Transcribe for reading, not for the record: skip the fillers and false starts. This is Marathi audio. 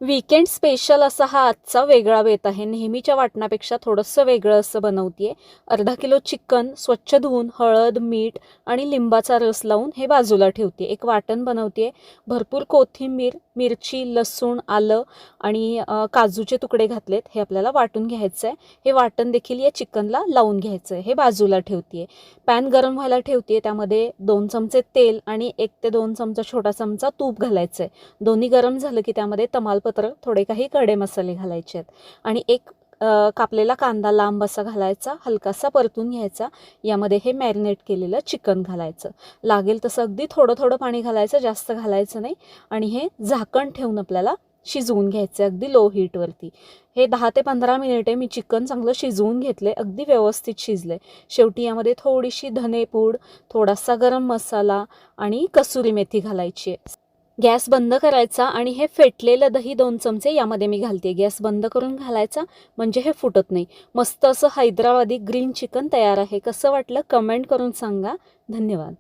वीकेंड स्पेशल असा हा आजचा वेगळा बेत आहे. नेहमीच्या वाटणापेक्षा थोडंसं वेगळं असं बनवते. अर्धा किलो चिकन स्वच्छ धुवून हळद, मीठ आणि लिंबाचा रस लावून हे बाजूला ठेवते. एक वाटण बनवते. भरपूर कोथिंबीर, मिरची, लसूण, आलं आणि काजूचे तुकडे घातलेत. हे आपल्याला वाटून घ्यायचं आहे. हे वाटण देखील या चिकनला लावून घ्यायचं आहे. हे बाजूला ठेवते. पॅन गरम व्हायला ठेवते. त्यामध्ये 2 चमचे तेल आणि 1 ते 2 चमचा छोटा चमचा तूप घालायचं आहे. दोन्ही गरम झालं की त्यामध्ये तमालपत्र, थोडे काही खडे मसाले घालायचे आहेत आणि एक कापलेला कांदा लांब असा घालायचा, हलकासा परतून घ्यायचा. यामध्ये हे मॅरिनेट केलेलं चिकन घालायचं. लागेल तसं अगदी थोडं थोडं पाणी घालायचं, जास्त घालायचं नाही. आणि हे झाकण ठेवून आपल्याला शिजवून घ्यायचं अगदी लो हीटवरती. हे 10 ते 15 मिनिटे मी चिकन चांगलं शिजवून घेतले, अगदी व्यवस्थित शिजले. शेवटी यामध्ये थोडीशी धनेपूड, थोडासा गरम मसाला आणि कसुरी मेथी घालायची आहे. गॅस बंद करायचा आणि हे फेटलेलं दही 2 चमचे यामध्ये मी घालते. गॅस बंद करून घालायचा म्हणजे हे फुटत नाही. मस्त असं हैदराबादी ग्रीन चिकन तयार आहे. कसं वाटलं कमेंट करून सांगा. धन्यवाद.